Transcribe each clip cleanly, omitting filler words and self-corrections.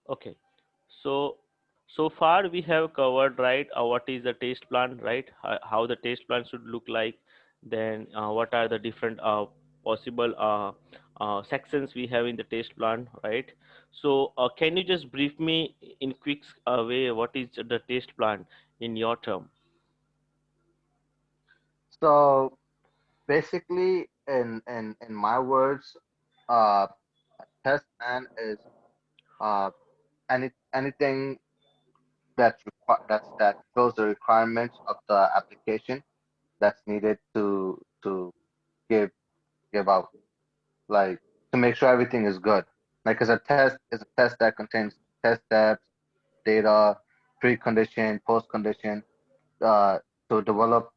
Okay. So so far we have covered, right, what is the test plan, right? How the test plan should look like. Then what are the different possible sections we have in the test plan, right? So can you just brief me in quick way what is the test plan in your term? So basically, in my words, uh, a test plan is uh anything that shows the requirements of the application that's needed to give give out, like to make sure everything is good. Like as a test is a test that contains test steps, data, precondition, postcondition, uh, to develop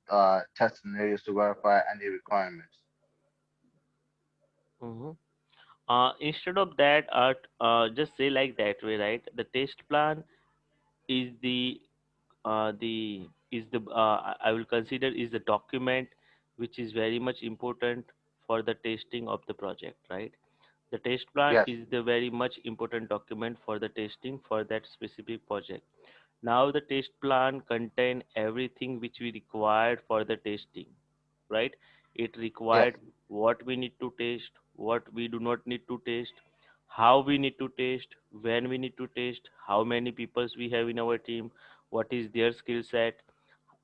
test scenarios to verify any requirements. Hmm. Instead of that, just say like that way, right? The test plan is the is the I will consider is the document which is very much important for the testing of the project, right? The test plan Yes, is the very much important document for the testing for that specific project. Now the test plan contain everything which we required for the testing, right? It yes, required what we need to test, what we do not need to test, how we need to test, when we need to test, how many peoples we have in our team, what is their skill set,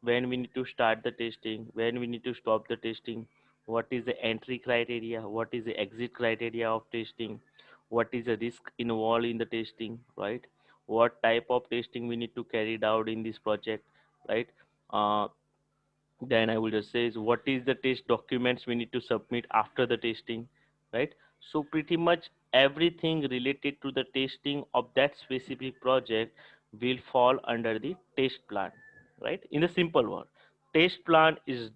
when we need to start the testing, when we need to stop the testing, what is the entry criteria, what is the exit criteria of testing, what is the risk involved in the testing, right? What type of testing we need to carry out in this project, right? Uh, then I will just say is what is the test documents we need to submit after the testing, right? So pretty much everything related to the testing of that specific project will fall under the test plan, right? In a simple word, test plan is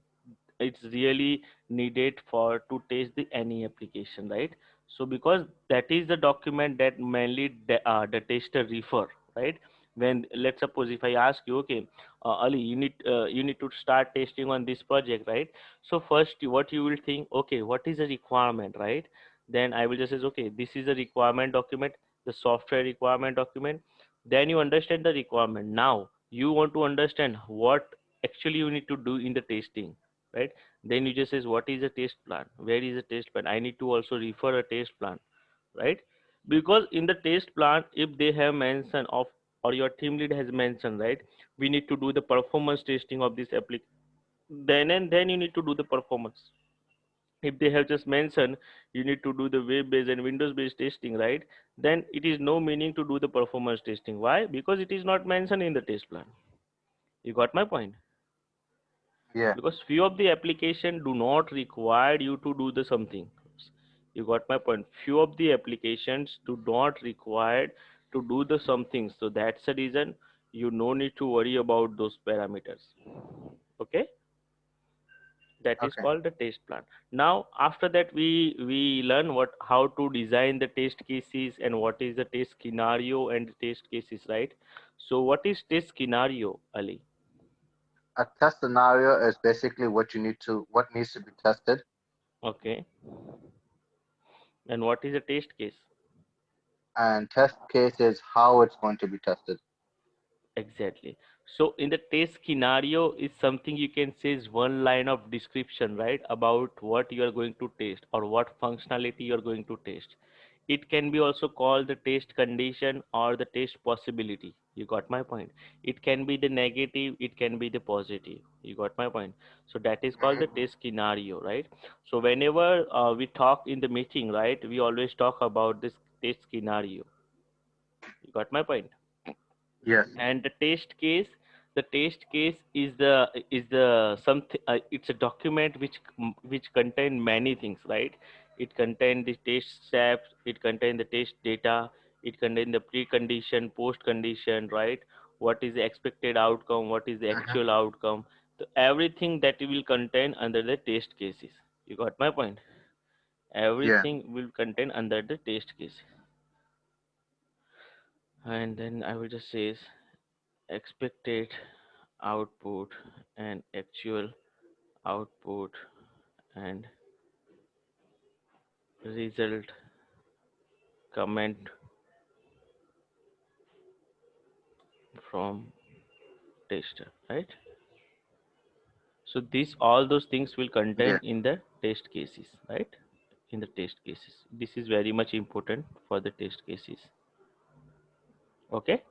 it's really needed for to test the any application, right? So because that is the document that mainly the tester refer, right? When let's suppose if I ask you, okay, Ali, you need to start testing on this project, right? So first what you will think, okay, what is the requirement, right? Then I will just say, okay, this is a requirement document, the software requirement document. Then you understand the requirement. Now you want to understand what actually you need to do in the testing, right? Then you just says what is a test plan, where is a test plan, I need to also refer a test plan, right? Because in the test plan if they have mentioned of or your team lead has mentioned, right, we need to do the performance testing of this application, then and then you need to do the performance. If they have just mentioned you need to do the web based and windows based testing, right, then it is no meaning to do the performance testing. Why? Because it is not mentioned in the test plan. You got my point? yeah. Because few of the application do not require you to do the something. You got my point? Few of the applications do not require to do the something, so that's the reason you no need to worry about those parameters. Okay, that is Okay. called the test plan. Now after that we learn what how to design the test cases and what is the test scenario and the test cases, right? So what is test scenario, Ali? A test scenario is basically what needs to be tested, Okay, and what is a test case? and test case is how it's going to be tested. Exactly. So in the test scenario is something you can say is one line of description, right, about what you are going to test or what functionality you are going to test. It can be also called the test condition or the test possibility. You got my point? It can be the negative, it can be the positive. You got my point? So that is called the Hmm. test scenario, right? So whenever we talk in the meeting, right, we always talk about this test scenario. You got my point? Yes. And the test case is the something it's a document which contain many things, right? It contain the test steps, it contain the test data, it contain the precondition, post condition, right? What is the expected outcome, what is the Hmm. actual outcome. So everything that will contain under the test cases. You got my point? Yeah. Everything will contain under the test case. And then I will just say expected output and actual output and result comment from tester, right? So this all those things will contain Yeah. in the test cases, right? In the test cases, this is very much important for the test cases. Okay.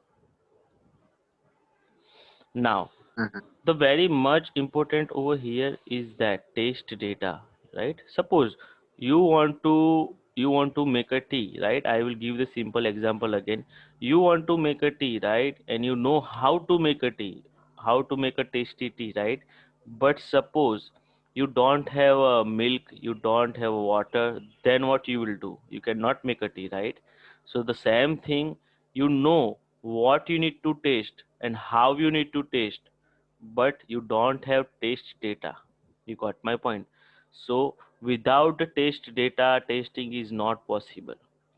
Now Hmm. the very much important over here is that test data, right? Suppose you want to make a tea, right? I will give the simple example again. You want to make a tea, right? And you know how to make a tea, how to make a tasty tea, right? But suppose you don't have milk, you don't have water, then what you will do? You cannot make a tea, right? So the same thing, you know what you need to taste and how you need to taste, but you don't have test data. You got my point? So without the test data, testing is not possible.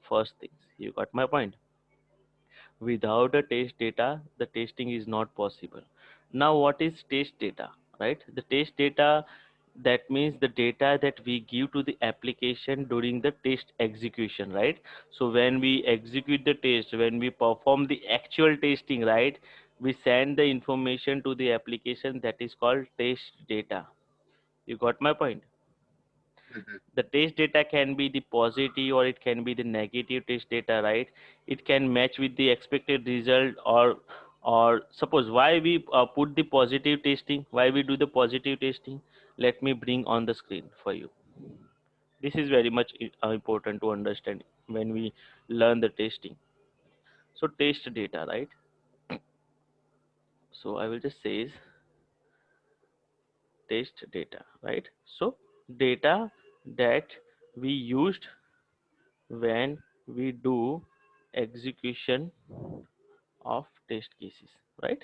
First things, you got my point? Without a test data, the testing is not possible. Now what is test data, right? The test data, that means the data that we give to the application during the test execution, right? So when we execute the test, when we perform the actual testing, right, we send the information to the application, that is called test data. You got my point? Hmm. The test data can be the positive or it can be the negative test data, right? It can match with the expected result, or suppose why we put the positive testing, why we do the positive testing. Let me bring on the screen for you. This is very much important to understand when we learn the testing. So test data, right? So I will just say test data, right? So data that we used when we do execution of test cases, right?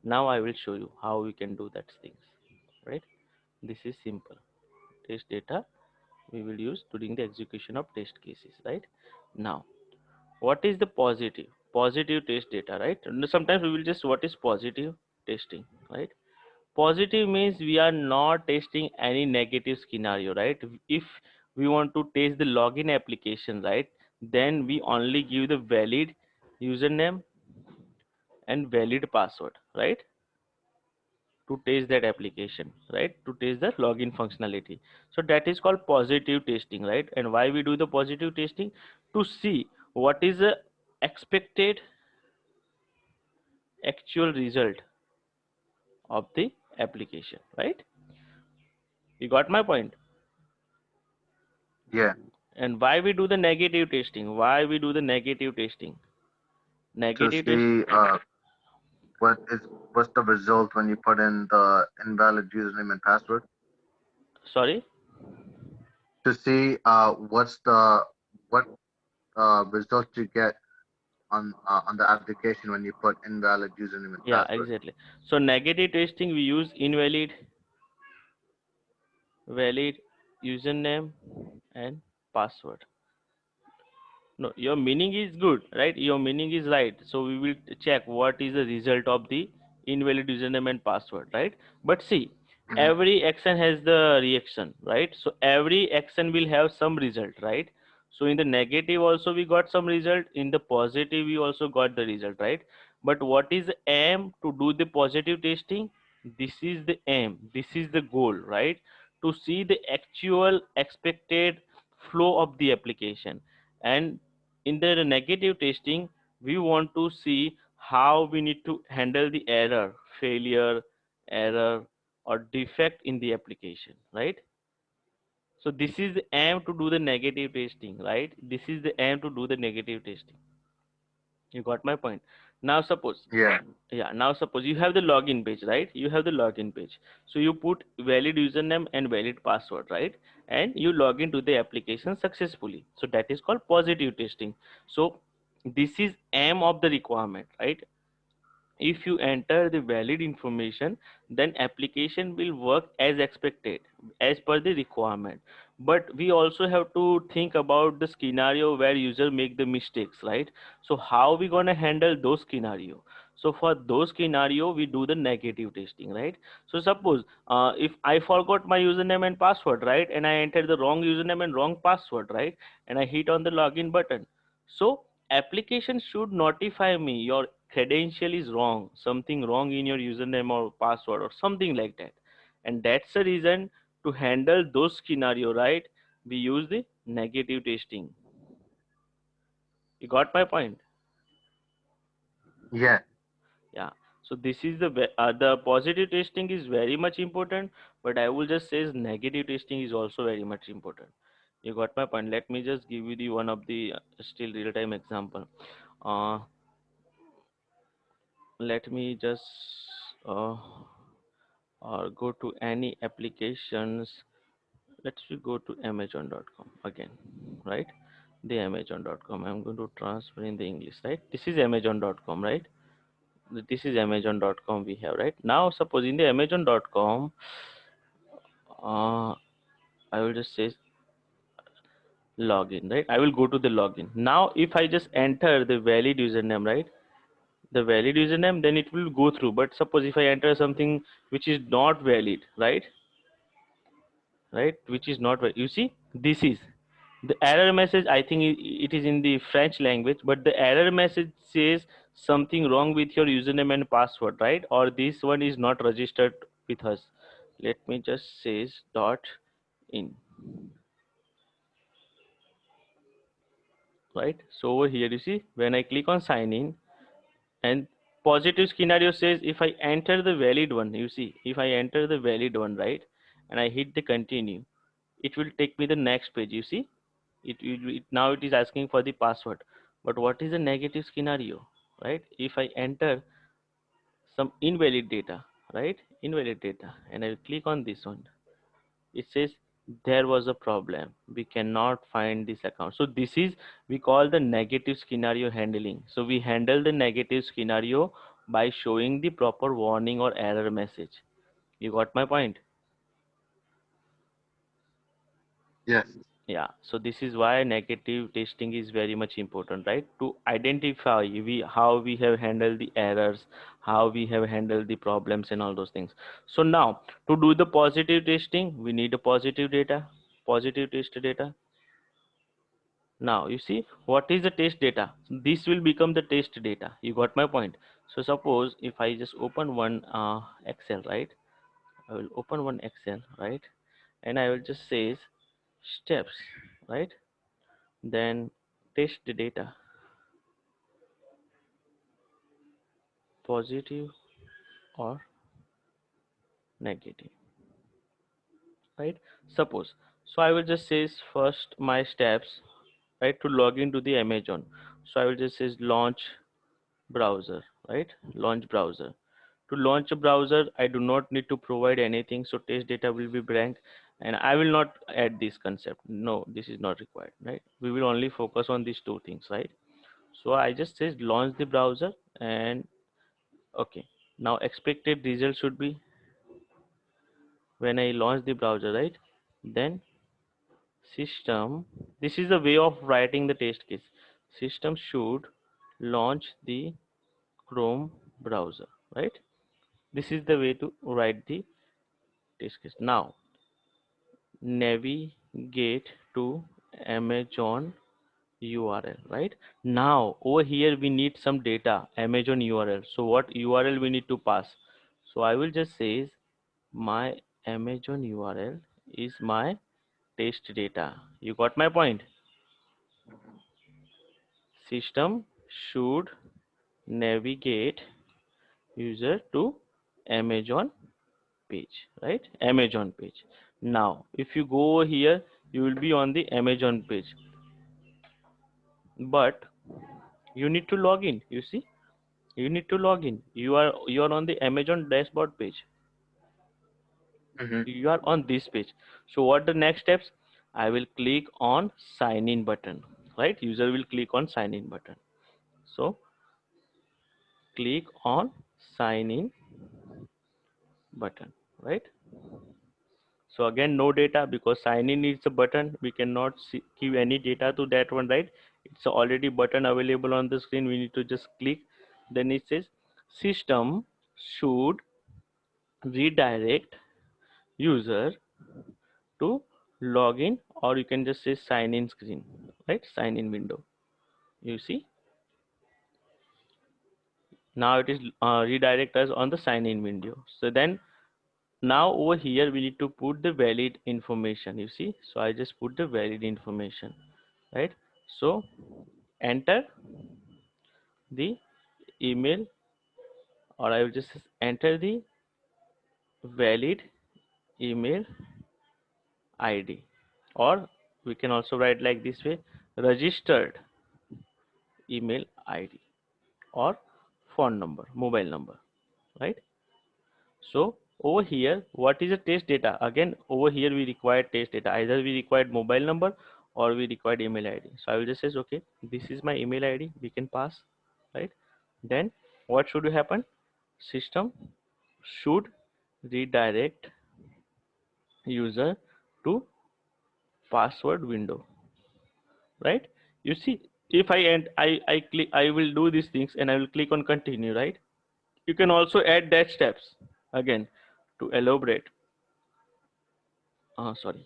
Now I will show you how we can do that things, right? This is simple. Test data we will use during the execution of test cases, right? Now what is the positive test data, right? And sometimes we will just, what is positive testing, right? Positive means we are not testing any negative scenario, right? If we want to test the login application, right, then we only give the valid username and valid password, right, to test that application, right, to test the login functionality. So that is called positive testing, right? And why we do the positive testing? To see what is the expected actual result of the application, right? You got my point? Yeah. And why we do the negative testing? Why we do the negative testing? To Negative test. see what is what's the result when you put in the invalid username and password. Sorry. To see what's the what result you get on the application when you put invalid username and Yeah, password. exactly. So negative testing we use invalid, valid username and password. No, your meaning is good, right? Your meaning is right. So we will check what is the result of the invalid username and password, right? But see, Hmm. every action has the reaction, right? So every action will have some result, right? So in the negative also we got some result, in the positive we also got the result, right? But what is the aim to do the positive testing? This is the aim, this is the goal, right? To see the actual expected flow of the application. And in the negative testing, we want to see how we need to handle the error, failure, error, or defect in the application, right? So this is the aim to do the negative testing, right? This is the aim to do the negative testing. You got my point? Now suppose, Yeah. yeah, now suppose you have the login page, right? You have the login page. So you put valid username and valid password, right? And you log into the application successfully. So that is called positive testing. So this is aim of the requirement, right? If you enter the valid information, then application will work as expected, as per the requirement. But we also have to think about the scenario where user make the mistakes, right? So how we gonna handle those scenario? So for those scenario we do the negative testing, right? So suppose if I forgot my username and password, right, and I entered the wrong username and wrong password, right, and I hit on the login button, so application should notify me, your credential is wrong, something wrong in your username or password or something like that. And that's the reason to handle those scenario, right? We use the negative testing. You got my point? Yeah. Yeah. So this is the positive testing is very much important, but I will just say negative testing is also very much important. You got my point. Let me just give you the one of the still real time example. Uh, Let me just uh, or go to any applications. Let's we go to amazon.com again, right? The amazon.com, I'm going to transfer in the English, right? This is amazon.com, right? This is amazon.com we have, right? Now suppose in the amazon.com, uh, I will just say login, right? I will go to the login. Now if I just enter the valid username, right, the valid username, then it will go through. But suppose if I enter something which is not valid, right, which is not valid, you see, this is the error message. I think it is in the French language, but the error message says something wrong with your username and password, right? Or this one is not registered with us. Let me just say dot in, right? So over here you see, when I click on sign in, and positive scenario says if I enter the valid one, you see, if I enter the valid one, right, and I hit the continue, it will take me the next page. You see, now it is asking for the password. But what is the negative scenario, right? If I enter some invalid data, right, invalid data, and I will click on this one, it says there was a problem, we cannot find this account. So this is, we call the negative scenario handling. So we handle the negative scenario by showing the proper warning or error message. You got my point? Yes. Yeah, so this is why negative testing is very much important, right? To identify how we have handled the errors, how we have handled the problems and all those things. So now to do the positive testing, we need a positive data, positive test data. Now you see, what is the test data? This will become the test data. You got my point? So suppose if I just open one Excel, right? I will open one Excel, right? And I will just say steps, right? Then test the data, positive or negative, right? Suppose, so I will just say first my steps, right, to log into the Amazon. So I will just say launch browser, right? Launch browser. To launch a browser, I do not need to provide anything, so test data will be blank, and I will not add this concept. No, this is not required, right? We will only focus on these two things, right? So I just says launch the browser, and okay, now expected result should be when I launch the browser, right? Then system, this is the way of writing the test case. System should launch the Chrome browser, right? This is the way to write the test case. Now navigate to Amazon URL, right? Now over here we need some data, Amazon URL. So what URL we need to pass? So I will just say my Amazon URL is my test data. You got my point? System should navigate user to Amazon page, right? Amazon page. Now if you go over here, you will be on the Amazon page, but you need to log in. You see, you need to log in. You are on the Amazon dashboard page. Mm-hmm. You are on this page. So what the next steps? I will click on sign in button, right? User will click on sign in button. So click on sign in button, right? So again, no data because sign in is a button. We cannot give any data to that one, right? It's already button available on the screen. We need to just click. Then it says system should redirect user to login, or you can just say sign in screen, right? Sign in window. You see, Now it is redirect us on the sign in window. So then now over here we need to put the valid information, you see. So I just put the valid information, right? So enter the email, or I will just enter the valid email ID, or we can also write like this way, registered email ID or phone number, mobile number, right? So over here, what is the test data? Again, over here we require test data. Either we required mobile number or we required email ID. So I will just say, okay, this is my email ID. We can pass, right? Then what should happen? System should redirect user to password window, right? You see, if I end, I click, I will do these things and I will click on continue, right? You can also add that steps again to elaborate. Sorry,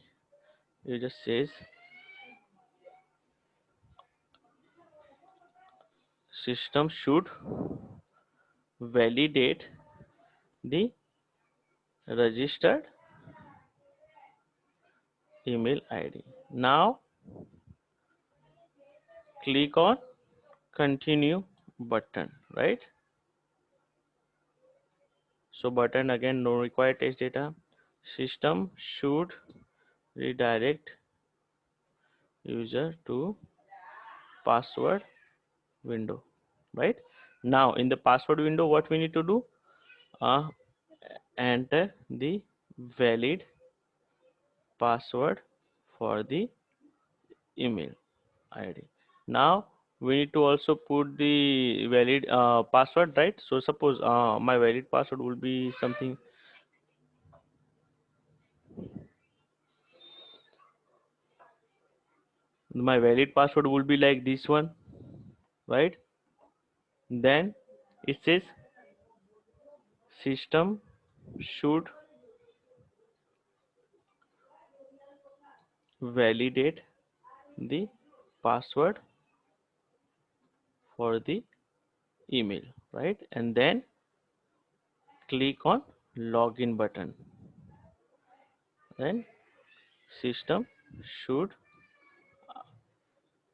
it just says system should validate the registered email ID. Now click on continue button, right? So button again, no required test data. System should redirect user to password window, right? Now in the password window, what we need to do? Uh, Enter the valid password for the email ID. Now we need to also put the valid password, right? So suppose my valid password will be something, my valid password will be like this one, right? Then it says system should validate the password for the email, right? And then click on login button. Then system should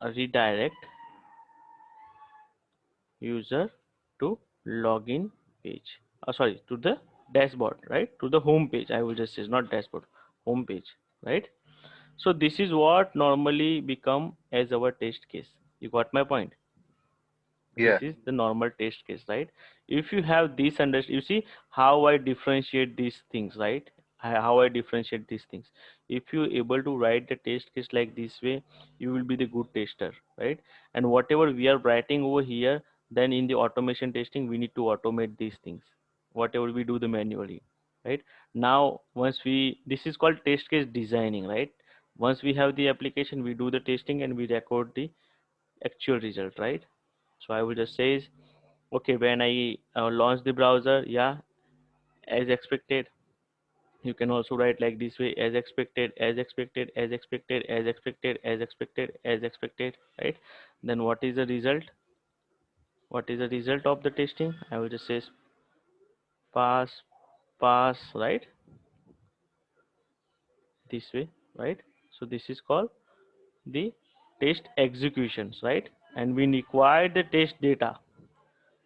redirect user to login page. Sorry, to the dashboard, right? To the home page. I will just say not dashboard, home page, right? So this is what normally become as our test case. You got my point? This Yeah. is the normal test case, right? If you have this you see how I differentiate these things, right? How I differentiate these things. If you able to write the test case like this way, you will be the good tester, right? And whatever we are writing over here, then in the automation testing we need to automate these things, whatever we do the manually, right? Now once we, this is called test case designing, right? Once we have the application, we do the testing and we record the actual result, right? So I will just say, okay, when I launch the browser, yeah, as expected. You can also write like this way, as expected, as expected, as expected, as expected, as expected, as expected, right? Then what is the result? What is the result of the testing? I will just say pass, pass, right? This way, right? So this is called the test executions, right? And we require the test data.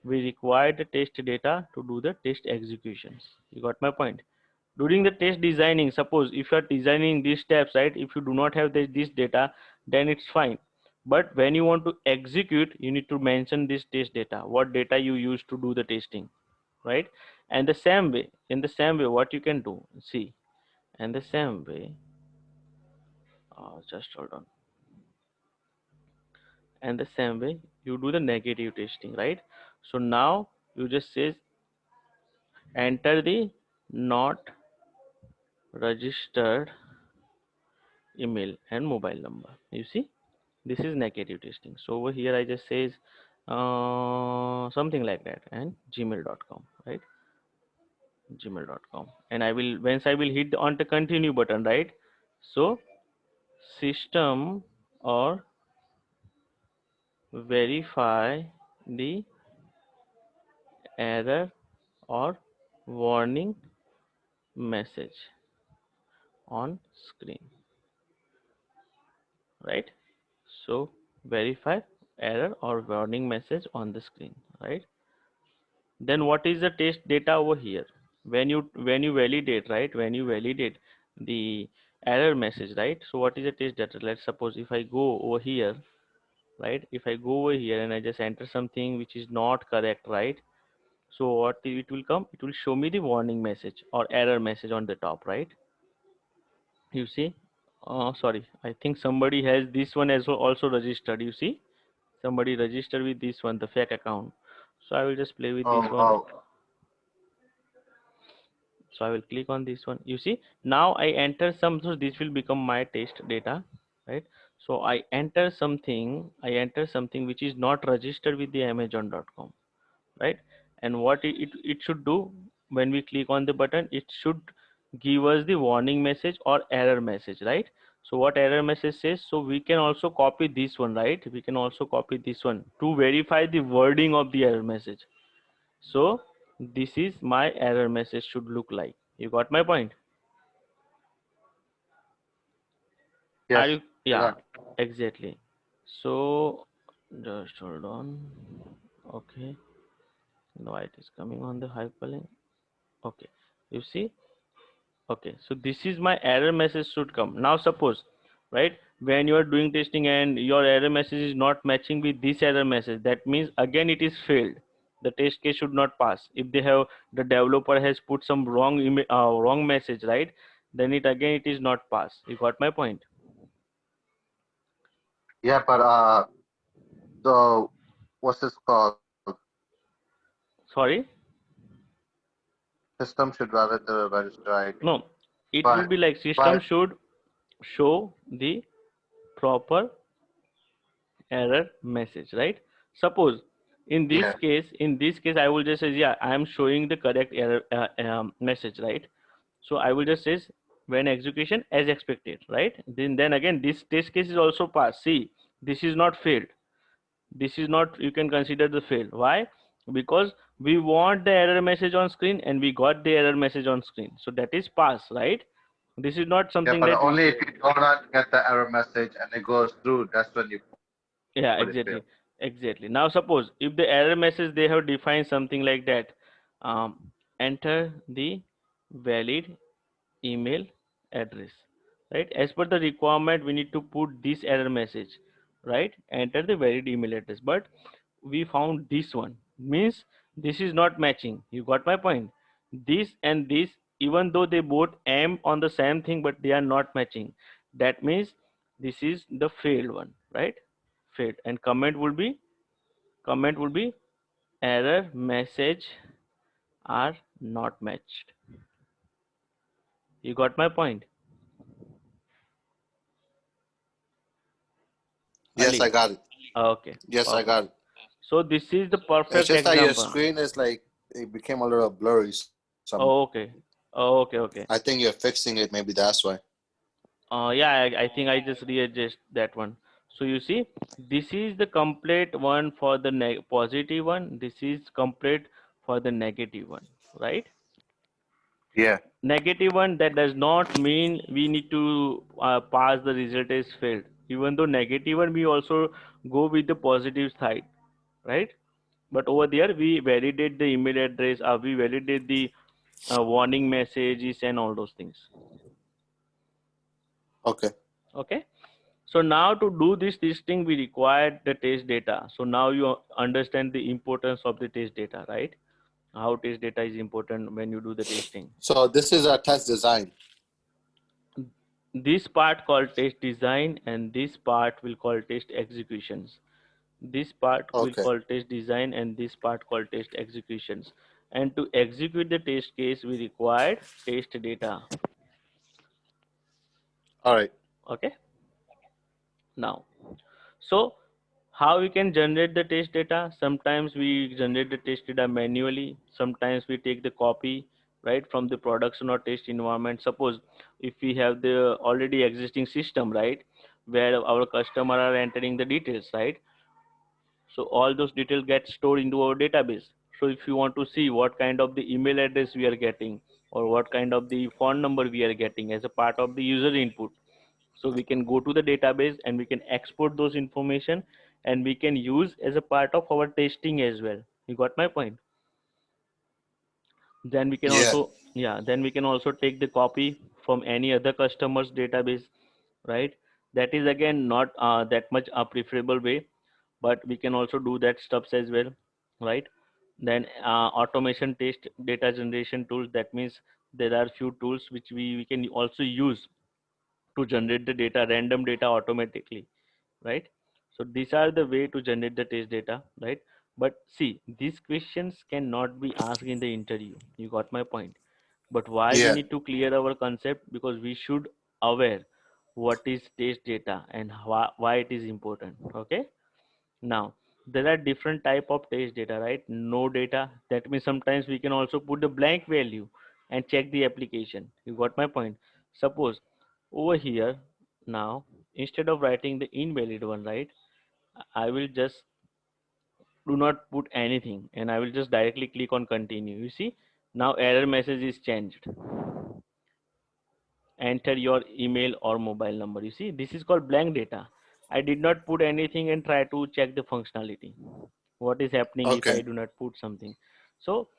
We require the test data to do the test executions. You got my point? During the test designing, suppose if you are designing these steps, right, if you do not have this data, then it's fine. But when you want to execute, you need to mention this test data, what data you use to do the testing, right? And the same way, in the same way, what you can do, see, and the same way, just hold on, and the same way you do the negative testing, right? So now you just say enter the not registered email and mobile number. You see, this is negative testing. So over here I just says something like that, and gmail.com, right? Gmail.com, and I will, once I will hit on the continue button, right? So system or verify the error or warning message on screen, right? So verify error or warning message on the screen, right? Then what is the test data over here? When you validate, right? When you validate the error message, right? So what is the test data? Let's suppose if I go over here, right? If I go over here and I just enter something which is not correct, right? So what it will come? It will show me the warning message or error message on the top, right? You see? Sorry, I think somebody has this one as well also registered. You see? Somebody registered with this one, the fake account. So I will just play with this Oh, one. oh, So I will click on this one. You see, now I enter some, so this will become my test data, right? So I enter something which is not registered with the Amazon.com, right? And what it should do, when we click on the button, it should give us the warning message or error message, right? So what error message says, so we can also copy this one, right? We can also copy this one to verify the wording of the error message. So this is my error message should look like. You got my point? Are yes, you? I Yeah, got it. exactly. So just hold on. Okay, now it is coming on the hyperlink. Okay, you see. Okay, so this is my error message should come. Now suppose, right, when you are doing testing and your error message is not matching with this error message, that means again it is failed. The test case should not pass. If they have, the developer has put some wrong message, right, then it again it is not pass. You got my point? Yeah, but so what's this called? Sorry, System should validate the register ID. no, it will But be like system but should show the proper error message, right? Suppose yeah, in this case I will just say, yeah, I am showing the correct error message, right? So I will just say when execution as expected, right? Then again this test case is also passed. See, this is not failed. This is not, you can consider the fail. Why? Because we want the error message on screen and we got the error message on screen, so that is pass, right? This is not yeah, something but that only if you do not get the error message and it goes through, that's when you put it failed. yeah, exactly, exactly. Now suppose if the error message they have defined something like that, um, enter the valid email address, right? As per the requirement we need to put this error message, right? Enter the valid email address, but we found this one, means this is not matching. You got my point? This and this, even though they both aim on the same thing, but they are not matching. That means this is the failed one, right? Failed. And comment would be error message are not matched. You got my point? Yes, Ali? I got it. Okay, Yes, I perfect. got it. So this is the It's perfect just that your example. screen is like it became a little blurry. Some Oh, okay. Oh, okay, okay. I think you're fixing it. Maybe that's why. Yeah, I think I just readjust that one. So you see, this is the complete one for the positive one. This is complete for the negative one, right? Yeah, Negative one, that does not mean we need to pass the result as failed. Even though negative one, we also go with the positive side, right? But over there, we validate the email address, we validate the warning messages and all those things. Okay. Okay. So now to do this testing, we require the test data. So now you understand the importance of the test data, right? How test data is important when you do the testing. So this is our test design. This part called test design and this part will call test executions. This part will Okay. call test design and this part called test executions. And to execute the test case, we required test data. All right. Okay. Now, so how we can generate the test data? Sometimes we generate the test data manually. Sometimes we take the copy, right, from the production or test environment. Suppose if we have the already existing system, right, where our customer are entering the details, right? So all those details get stored into our database. So if you want to see what kind of the email address we are getting, or what kind of the phone number we are getting as a part of the user input, so we can go to the database and we can export those information, and we can use as a part of our testing as well. You got my point? Then we can Yeah. also, yeah, then we can also take the copy from any other customer's database, right? That is again not that much a preferable way, but we can also do that stuffs as well, right? Then automation test data generation tools, that means there are few tools which we can also use to generate the data, random data automatically, right? So these are the way to generate the test data, right? But see, these questions cannot be asked in the interview. You got my point? But why we Yeah. need to clear our concept? Because we should aware what is test data and why it is important. Okay. Now there are different type of test data, right? No data, that means sometimes we can also put the blank value and check the application. You got my point? Suppose over here, now instead of writing the invalid one, right, I will just do not put anything and I will just directly click on continue. You see, now error message is changed. Enter your email or mobile number. You see, this is called blank data. I did not put anything and try to check the functionality. What is happening if I Okay. do not put something? So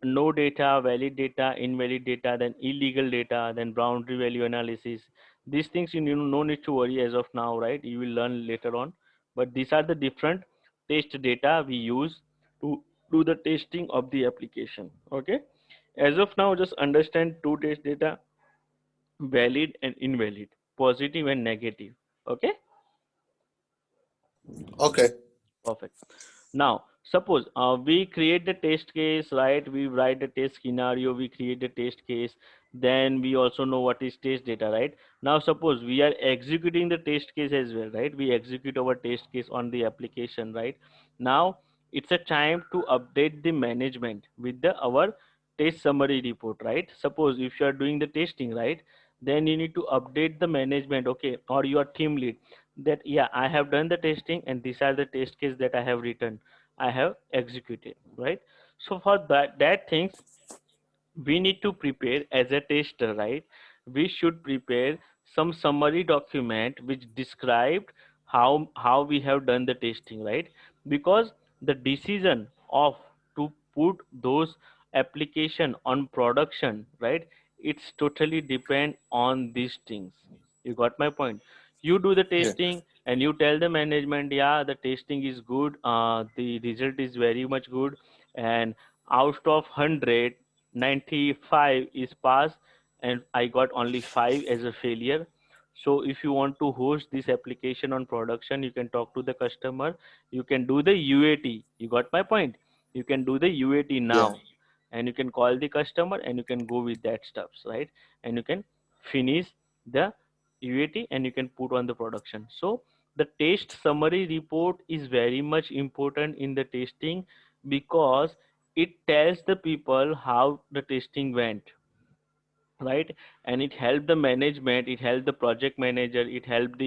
no data, valid data, invalid data, then illegal data, then boundary value analysis. These things you no need to worry as of now, right? You will learn later on. But these are the different test data we use to do the testing of the application. Okay. As of now, just understand two test data: valid and invalid, positive and negative. Okay. Okay. Perfect. Now, suppose we create the test case, right? We write the test scenario, we create the test case, then we also know what is test data, right? Now, suppose we are executing the test case as well, right? We execute our test case on the application, right? Now, it's a time to update the management with the our test summary report, right? Suppose if you are doing the testing, right, then you need to update the management, okay, or your team lead, that yeah, I have done the testing and these are the test case that I have written, I have executed, right? So for that things we need to prepare as a tester, right? We should prepare some summary document which described how we have done the testing, right? Because the decision of to put those application on production, right, it's totally depend on these things. You got my point? You do the Yeah. testing and you tell the management, yeah, the testing is good, the result is very much good, and out of 100, 95 is pass, and I got only 5 as a failure. So if you want to host this application on production, you can talk to the customer, you can do the UAT. You got my point? You can do the UAT Yeah. now, and you can call the customer and you can go with that stuffs, right? And you can finish the UAT and you can put on the production. So the test summary report is very much important in the testing, because it tells the people how the testing went, right? And it helped the management, it helped the project manager, it helped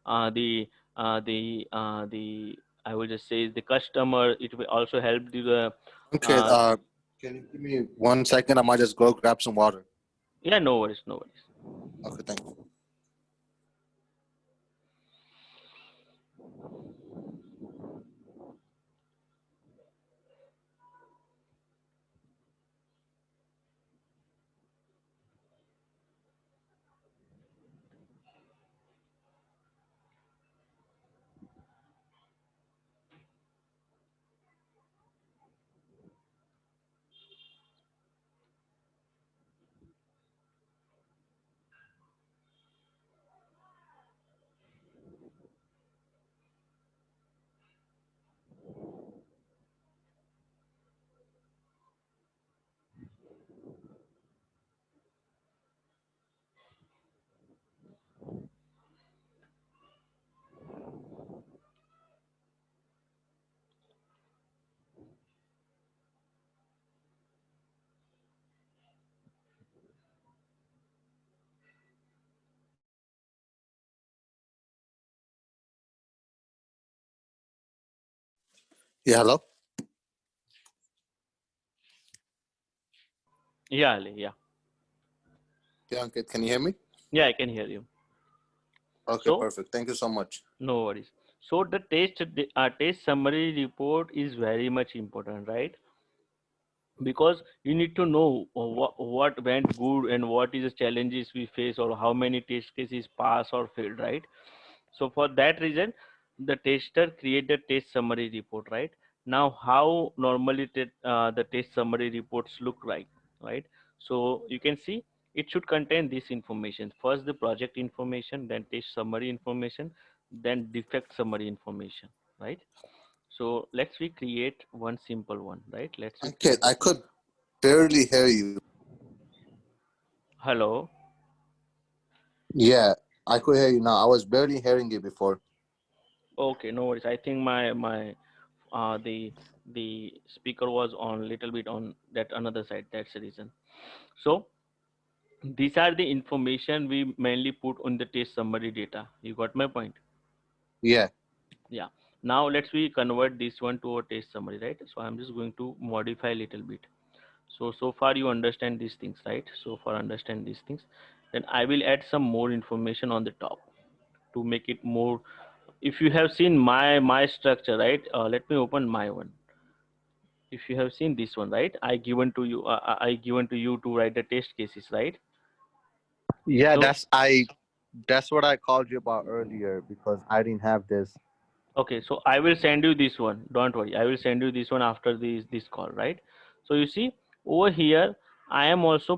uh, the the I would just say the customer. It will also help the Okay. uh, Can you give me 1 second? I might just go grab some water. yeah, no worries, no worries. Okay. Thank you. Yeah. Hello. Yeah, Ali, yeah. Yeah, Ankit, can you hear me? Yeah, I can hear you. Okay, So, perfect. Thank you so much. no worries. So the test summary report is very much important, right? Because you need to know what went good and what is the challenges we face or how many test cases pass or failed, right? So for that reason, the tester create the test summary report, right? Now, how normally the test summary reports look like, right? So you can see it should contain this information. First, the project information, then test summary information, then defect summary information, right? So let's we create one simple one, right? Let's we Ankit, create the I could barely hear you. hello. Yeah, I could hear you now. I was barely hearing you before. Okay, no worries. I think my the speaker was on little bit on that another side. That's the reason. So these are the information we mainly put on the test summary data. You got my point? Yeah. Yeah. Now let's we convert this one to a test summary, right? So I'm just going to modify a little bit. So far you understand these things, right? So far understand these things. Then I will add some more information on the top to make it more. If you have seen my structure, right? Let me open my one. If you have seen this one, right? I given to you to write the test cases, right? Yeah, So that's what I called you about earlier because I didn't have this. okay, so I will send you this one. Don't worry, I will send you this one after this call, right? So you see over here, I am also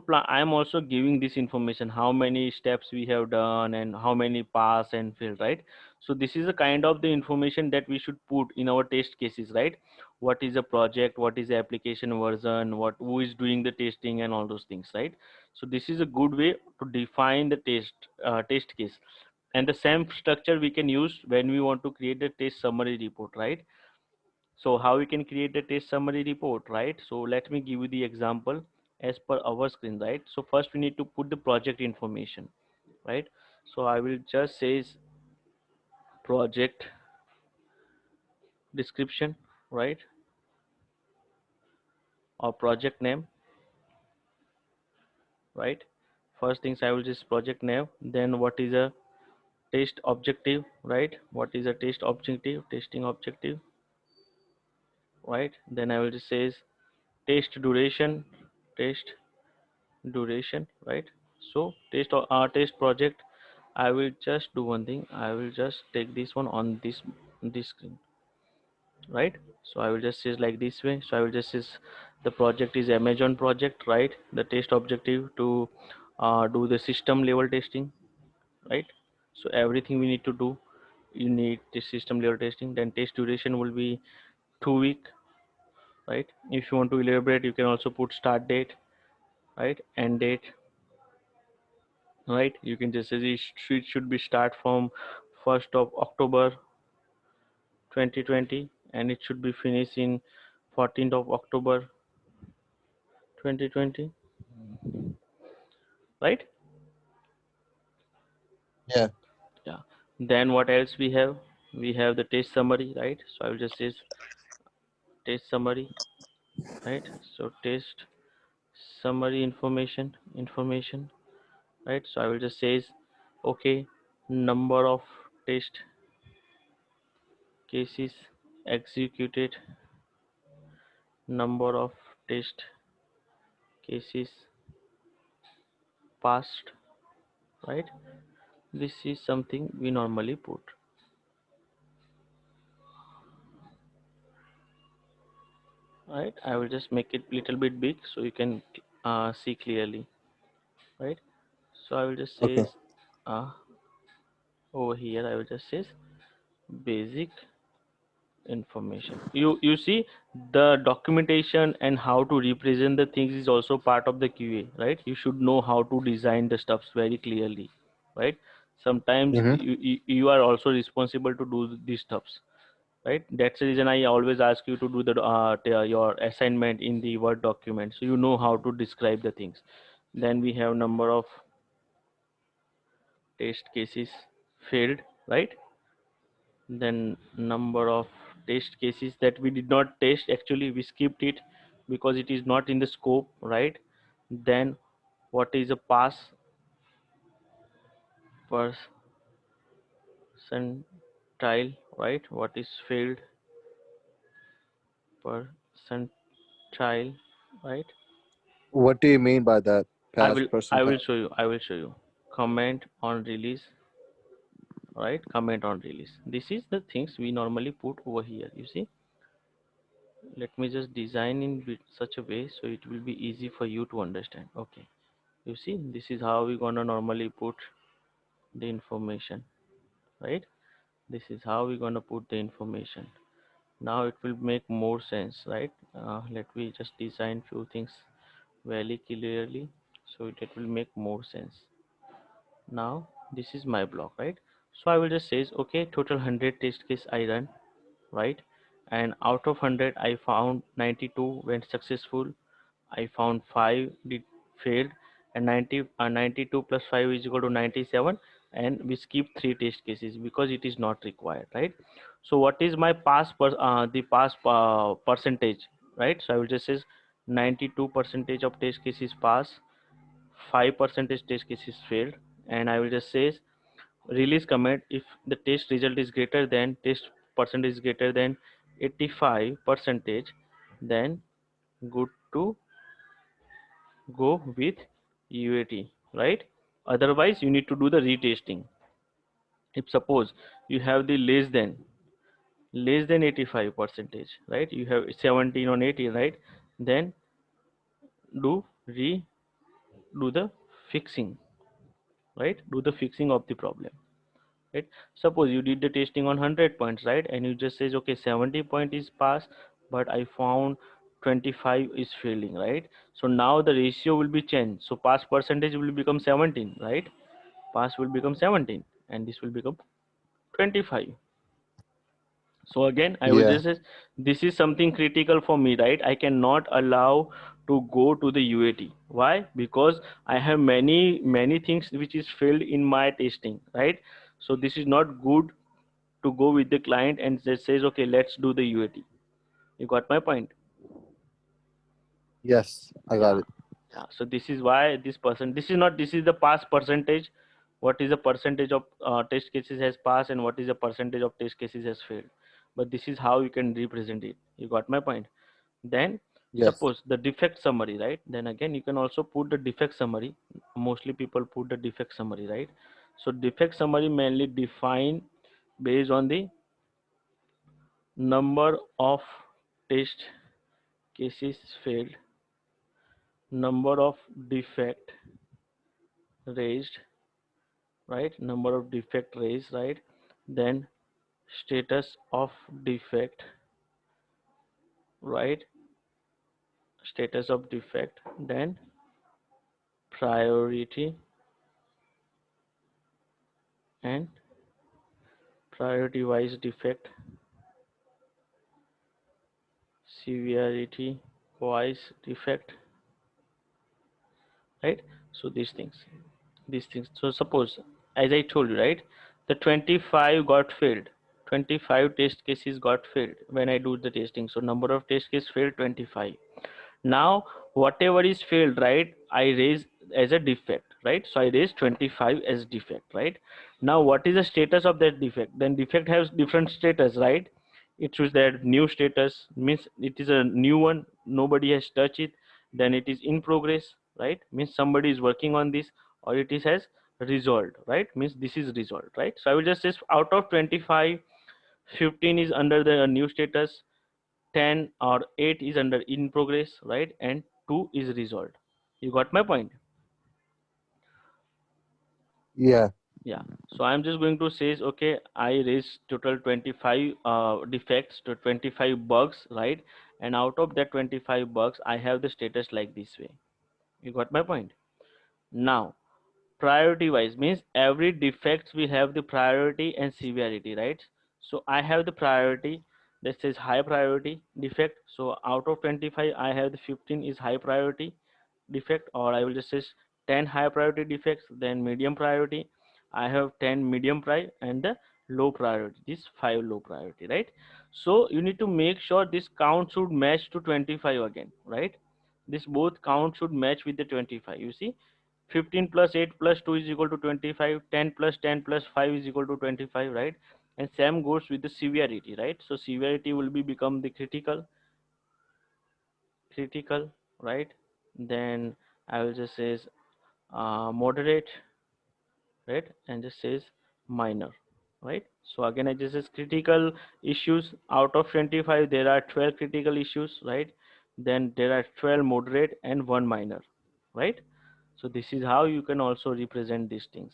giving this information, how many steps we have done and how many pass and fail, right? So this is a kind of the information that we should put in our test cases, right? What is the project, what is the application version, what who is doing the testing and all those things, right? So this is a good way to define the test case, and the same structure we can use when we want to create a test summary report, right? So how we can create a test summary report, right? So let me give you the example as per our screen, right? So first we need to put the project information, right? So I will just say project description, right? Or project name, right? First things I will just project name, then what is a test objective, right? What is a test objective, testing objective, right? Then I will just say test duration, test duration, right? So test project, I will just do one thing, I will just take this one on this screen, right? So I will just say like this way. So I will just say the project is Amazon project, right? The test objective to do the system level testing, right? So everything we need to do, you need the system level testing. Then test duration will be 2 week, right? If you want to elaborate, you can also put start date, right? End date, right? You can just say it should be start from 1st of October 2020 and it should be finished in 14th of October 2020, right? Yeah. Yeah. Then what else we have? We have the test summary, right? So I will just say test summary, right? So test summary information, right? So I will just say okay, number of test cases executed, number of test cases passed, right? This is something we normally put, right? I will just make it little bit big so you can see clearly, right? So I will just say Okay. uh, over here I will just say basic information. You see the documentation and how to represent the things is also part of the QA, right? You should know how to design the stuffs very clearly, right? Sometimes Mm-hmm. you are also responsible to do these stuffs, right? That's the reason I always ask you to do your assignment in the Word document so you know how to describe the things. Then we have number of test cases failed, right? Then number of test cases that we did not test, actually we skipped it because it is not in the scope, right? Then what is a pass percentile, right? What is failed percentile, right? What do you mean by that? I Past will I will percentile. show you. I will show you. Comment on release, right? Comment on release. This is the things we normally put over here. You see, let me just design in such a way so it will be easy for you to understand. Okay, you see, this is how we gonna normally put the information, right? This is how we're gonna put the information. Now it will make more sense, right? Let me just design few things very clearly so it will make more sense. Now this is my block, right? So I will just say okay, total 100 test case I run, right? And out of 100 I found 92 went successful. I found 5 did failed, and 92 plus 5 is equal to 97, and we skip 3 test cases because it is not required, right? So what is my the pass percentage, right? So I will just say 92 percentage of test cases pass, 5 percentage test cases failed, and I will just say release command if the test result is greater than test percentage is greater than 85 percentage, then good to go with UAT, right? Otherwise you need to do the retesting. If suppose you have the less than 85 percentage, right? You have 17 on 18, right? Then do re do the fixing, right? Do the fixing of the problem, right? Suppose you did the testing on 100 points, right? And you just says okay, 70 point is pass, but I found 25 is failing, right? So now the ratio will be changed, so pass percentage will become 17, right? Pass will become 17 and this will become 25. So again I will Yeah. just say this is something critical for me, right? I cannot allow to go to the UAT. Why? Because I have many things which is failed in my testing, right? So this is not good to go with the client and just says okay, let's do the UAT. You got my point? Yes, I got Yeah. it. Yeah, so this is why this is not, this is the pass percentage. What is the percentage of test cases has passed and what is the percentage of test cases has failed, but this is how you can represent it. You got my point? Then Yes. suppose the defect summary, right? Then again you can also put the defect summary. Mostly people put the defect summary, right? So defect summary mainly define based on the number of test cases failed, number of defect raised, right? Number of defect raised, right? Then status of defect, right? Status of defect, then priority and priority wise defect, severity wise defect, right? So these things, so suppose as I told you, right, the 25 got failed, 25 test cases got failed when I do the testing, so number of test cases failed 25. Now whatever is failed, right, I raise as a defect, right? So I raise 25 as defect, right? Now what is the status of that defect? Then defect has different status, right? It shows that new status means it is a new one, nobody has touched it. Then it is in progress, right? Means somebody is working on this. Or it is has resolved, right? Means this is resolved, right? So I will just say out of 25, 15 is under the new status, 10 or 8 is under in progress, right? And 2 is resolved. You got my point? Yeah. Yeah. So I'm just going to say okay, I raised total 25 defects to 25 bugs, right? And out of that 25 bugs I have the status like this way. You got my point? Now priority wise means every defects we have the priority and severity, right? So I have the priority that says high priority defect, so out of 25 I have the 15 is high priority defect, or I will just say 10 high priority defects, then medium priority I have 10 medium priority, and the low priority this 5 low priority, right? So you need to make sure this count should match to 25 again, right? This both count should match with the 25. You see, 15 plus 8 plus 2 is equal to 25, 10 plus 10 plus 5 is equal to 25, right? And same goes with the severity, right? So severity will be become the critical, right? Then I will just say moderate, right? And just says minor, right? So again I just says critical issues. Out of 25 there are 12 critical issues, right? Then there are 12 moderate and one minor, right? So this is how you can also represent these things.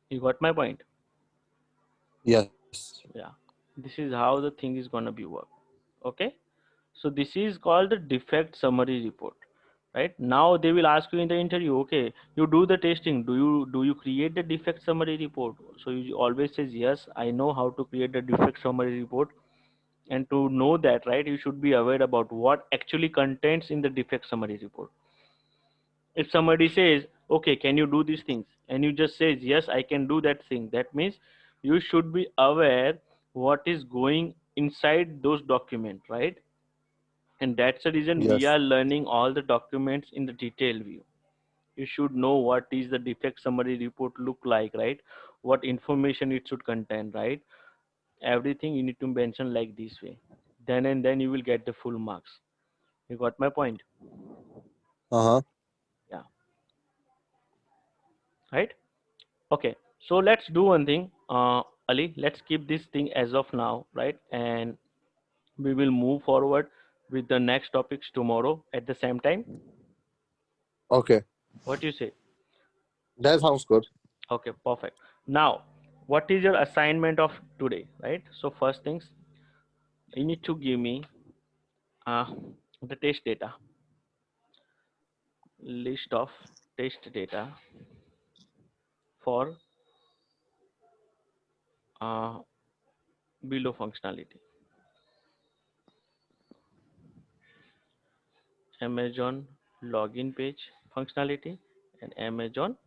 You got my point? Yes. Yeah, this is how the thing is gonna be work. Okay, so this is called the defect summary report. Right now they will ask you in the interview, okay, you do the testing, do you create the defect summary report? So you always says yes, I know how to create the defect summary report. And to know that, right, you should be aware about what actually contains in the defect summary report. If somebody says, okay, can you do these things, and you just says yes, I can do that thing, that means you should be aware what is going inside those documents, right? And that's the reason we Yes. are learning all the documents in the detail view. You should know what is the defect summary report look like, right? What information it should contain, right? Everything you need to mention like this way, then you will get the full marks. You got my point? Uh-huh. Yeah, right. Okay, so let's do one thing, Ali. Let's keep this thing as of now, right? And we will move forward with the next topics tomorrow at the same time. Okay. What do you say? That sounds good. Okay, perfect. Now, what is your assignment of today, right? So first things, you need to give me uh, the test data, list of test data for uh, below functionality: Amazon login page functionality and Amazon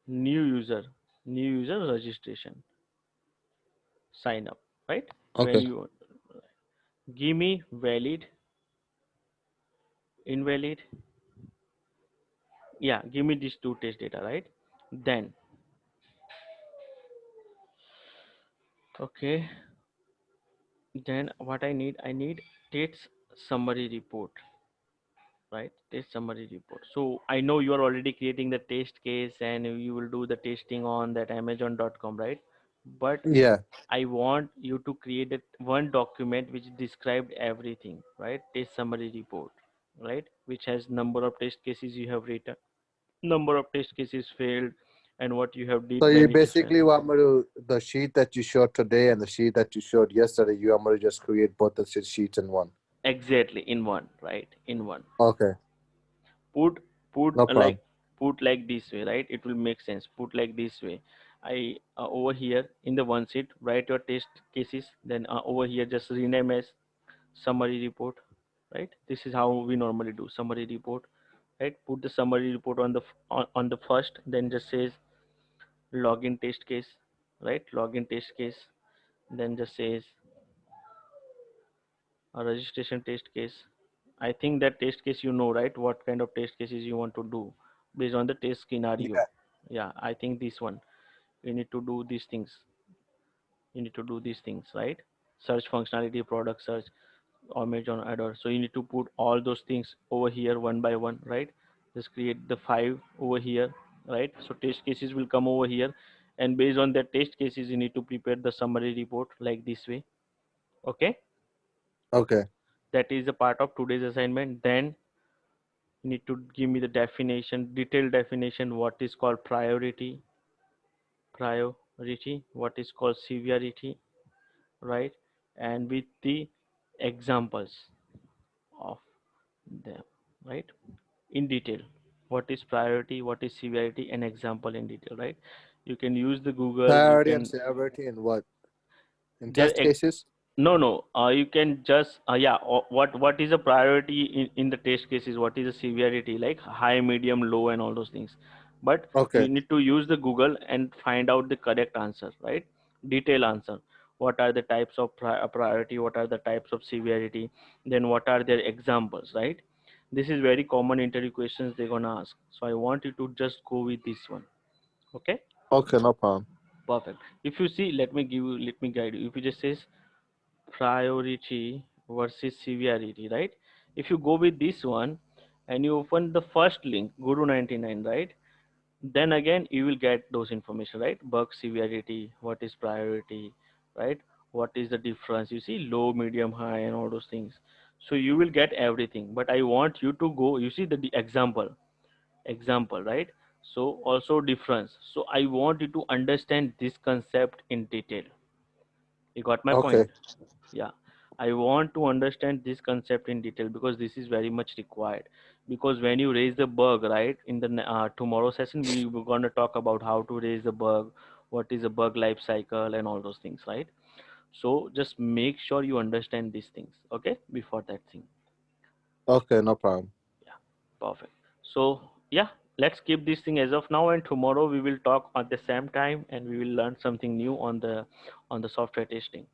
new user new user registration sign up, right? When Okay. you give me valid, invalid, yeah, give me these two test data, right? Then okay, then what I need test summary report, right? Test summary report. So I know you are already creating the test case and you will do the testing on that amazon.com, right? But Yeah. I want you to create that one document which described everything, right? Test summary report, right? Which has number of test cases you have written, number of test cases failed, and what you have So did you when it is failed. basically want me to the sheet that you showed today and the sheet that you showed yesterday, you want me to just create both the sheets in one. Exactly, in one, right? In one. Okay. Put put No like problem. put like this way, right? It will make sense. Put like this way. I over here in the one sheet write your test cases, then over here just rename as summary report, right? This is how we normally do summary report, right? Put the summary report on the on the first, then just says login test case, right? Login test case, then just says a registration test case. I think that test case, you know, right? What kind of test cases you want to do based on the test scenario. Yeah. Yeah, I think this one you need to do these things. You need to do these things, right? Search functionality, product search, Amazon adder. So you need to put all those things over here one by one, right? Just create the 5 over here, right? So test cases will come over here, and based on that test cases, you need to prepare the summary report like this way. Okay, Okay. that is a part of today's assignment. Then you need to give me the definition, detailed definition, what is called priority, what is called severity, right? And with the examples of them, right? In detail, what is priority, what is severity, and example in detail, right? You can use the Google, you Priority and can severity in what? In there test cases? no, no. You can just yeah. What is a priority in the test cases? What is the severity, like high, medium, low, and all those things? But you Okay. need to use the Google and find out the correct answer, right? Detail answer. What are the types of priority? What are the types of severity? Then what are their examples, right? This is very common interview questions they're gonna ask. So I want you to just go with this one. Okay, Okay, no problem. perfect. If you see, let me guide you. If you just says priority versus severity, right? If you go with this one and you open the first link, Guru 99, right? Then again you will get those information, right? Bug severity, what is priority, right? What is the difference? You see low, medium, high, and all those things. So you will get everything. But I want you to go. You see the example, right? So also difference. So I want you to understand this concept in detail. You got my Okay. point? Yeah, I want to understand this concept in detail because this is very much required. Because when you raise the bug, right, in the tomorrow session, we were going to talk about how to raise the bug, what is a bug life cycle, and all those things, right? So just make sure you understand these things, okay, before that thing. Okay, no problem. Yeah, perfect. So yeah, let's keep this thing as of now, and tomorrow we will talk at the same time, and we will learn something new on the software testing.